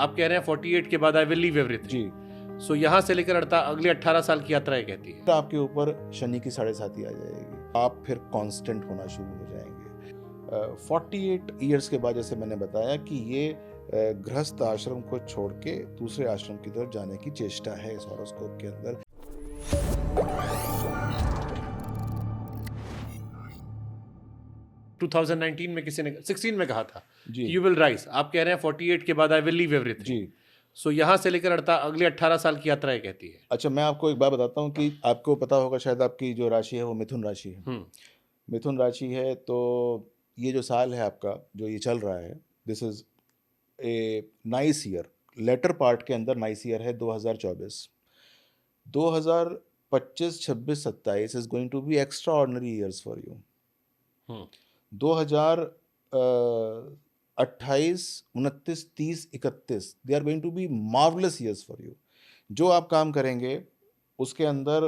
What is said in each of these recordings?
आप कह रहे हैं 48 के बाद आई विल लीव एवरीथिंग। जी। सो यहाँ से लेकर अगले 18 साल की यात्रा ये कहती है। तो आपके ऊपर शनि की 7.5 आ जाएगी, आप फिर कांस्टेंट होना शुरू हो जाएंगे। 48 ईयर्स के बाद, जैसे मैंने बताया कि ये गृहस्थ आश्रम को छोड़ के दूसरे आश्रम की तरफ जाने की चेष्टा है इस हॉरोस्कोप के अंदर। टू 2019 में किसी ने 16 में कहा था जी। You will rise. आप कह रहे हैं 48 के बाद आई विल लीव एवरीथिंग। जी। सो यहाँ से लेकर अगले 18 साल की यात्रा ये कहती है। अच्छा, मैं आपको एक बात बताता हूँ कि आपको पता होगा शायद, आपकी जो राशि है वो मिथुन राशि है। मिथुन राशि है, तो ये जो साल है आपका जो ये चल रहा है, this is a nice year. Later part के अंदर नाइस ईयर है 2024। 2025, 26, 27 is going to be extraordinary years for you. 2028, 29, 30, 31 they are going to be marvellous years for you. जो आप काम करेंगे उसके अंदर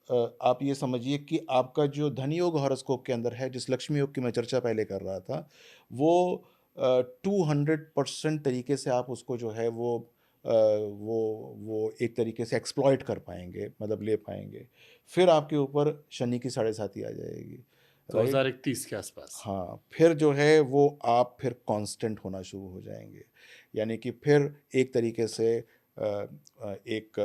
आप ये समझिए कि आपका जो धन योग हॉरोस्कोप के अंदर है, जिस लक्ष्मी योग की मैं चर्चा पहले कर रहा था, वो 200% तरीके से आप उसको जो है वो एक तरीके से एक्सप्लॉइट कर पाएंगे, मतलब ले पाएंगे। फिर आपके ऊपर शनि की 7.5 आ जाएगी 2031 के आसपास। हाँ, फिर जो है वो आप फिर कांस्टेंट होना शुरू हो जाएंगे, यानी कि फिर एक तरीके से एक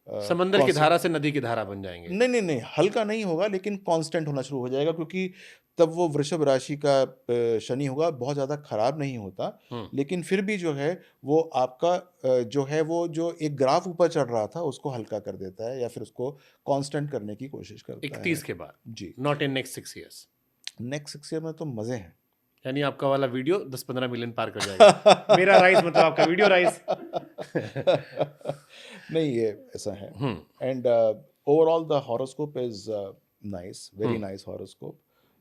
समंदर की धारा से नदी की धारा बन जाएंगे। नहीं, हल्का नहीं होगा, लेकिन कांस्टेंट होना शुरू हो जाएगा, क्योंकि तब वो वृषभ राशि का शनि होगा, बहुत ज़्यादा खराब नहीं होता, लेकिन फिर भी जो है वो आपका जो है वो जो एक ग्राफ ऊपर चढ़ रहा था उसको हल्का कर देता है, या फिर उसको कांस्टेंट करने की कोशिश करता है 31 के बाद। जी। Not in next 6 years. Next 6 year में तो मज़े हैं। यानी आपका वाला वीडियो 10-15 मिलियन पार कर जाएगा। मेरा राइज मतलब आपका वीडियो राइज। नहीं, ये ऐसा है। And overall the horoscope is nice, very nice horoscope.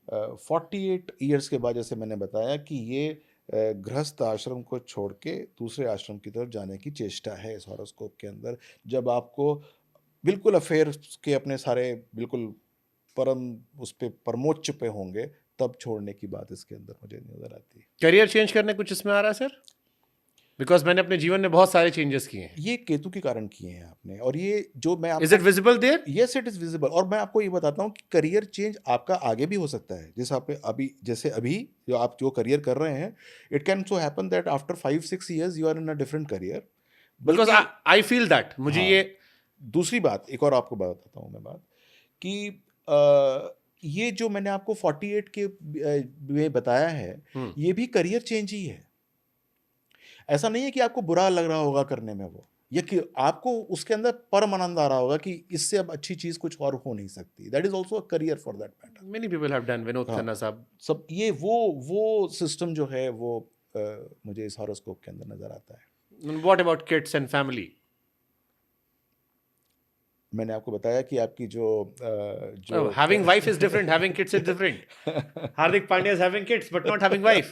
48 years के बाद, जैसे मैंने बताया कि ये गृहस्थ आश्रम को छोड़ के दूसरे आश्रम की तरफ जाने की चेष्टा है इस हॉरोस्कोप के अंदर। जब आपको बिल्कुल अफेयर के अपने सारे बिल्कुल परम उस पे परमोच्च पे होंगे, तब छोड़ने की बात इसके अंदर मुझे नजर आती है। करियर चेंज करने कुछ इसमें आ रहा है सर? बिकॉज मैंने अपने जीवन में बहुत सारे चेंजेस किए हैं। ये केतु के कारण किए हैं आपने, और ये जो मैं is it visible there? Yes, it is visible. और मैं आपको ये बताता हूँ कि करियर चेंज आपका आगे भी हो सकता है। जैसे अभी जो आप जो करियर कर रहे हैं, it can so happen that after 5-6 years you are in a different career. Because I feel that मुझे ये दूसरी बात, एक और आपको बताता हूँ मैं बात, कि ये जो मैंने आपको 48 के में बताया है, ये भी करियर चेंज ही है। ऐसा नहीं है कि आपको बुरा लग रहा होगा करने में वो, ये कि आपको उसके अंदर परम आनंद आ रहा होगा कि इससे अब अच्छी चीज कुछ और हो नहीं सकती। That is also a career for that matter. Many people have done. Vinod Khanna साहब सब ये वो सिस्टम जो है वो मुझे इस हॉरोस्कोप के अंदर नजर आता है। What about kids and family? मैंने आपको बताया कि आपकी जो having wife is different, having kids is different. Hardik Pandya is having kids but not having wife.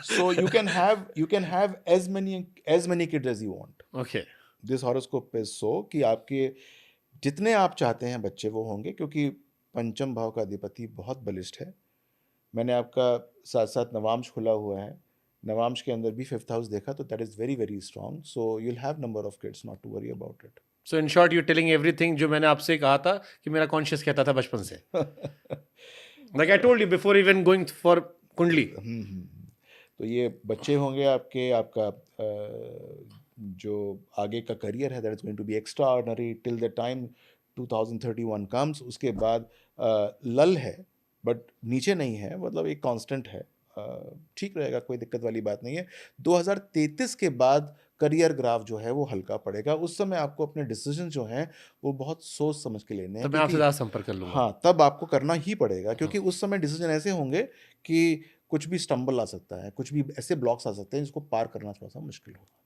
So you can have as many kids as you want. Okay. This horoscope is so कि आपके जितने आप चाहते हैं बच्चे वो होंगे, क्योंकि पंचम भाव का अधिपति बहुत बलिष्ठ है। मैंने आपका साथ साथ नवांश खुला हुआ है, नवांश के अंदर भी 5th हाउस देखा, तो that is very very strong. So you'll have number of kids, not to worry about it. So in short, you're telling everything जो मैंने आपसे कहा था कि मेरा कॉन्शियस कहता था बचपन से। Like I told you before even going for कुंडली। तो ये बच्चे होंगे आपका जो आगे का करियर है, that is going to be extraordinary till the time 2031 comes. उसके बाद लल है, बट नीचे नहीं है, मतलब एक कांस्टेंट है, ठीक रहेगा, कोई दिक्कत वाली बात नहीं है। 2033 के बाद करियर ग्राफ जो है वो हल्का पड़ेगा। उस समय आपको अपने डिसीजन जो हैं वो बहुत सोच समझ के लेने हैं। तब मैं आपसे ज़्यादा संपर्क कर लूँगा। हाँ, तब आपको करना ही पड़ेगा, क्योंकि उस समय डिसीजन ऐसे होंगे कि कुछ भी स्टम्बल आ सकता है, कुछ भी ऐसे ब्लॉक्स आ सकते हैं जिसको पार करना थोड़ा सा मुश्किल होगा।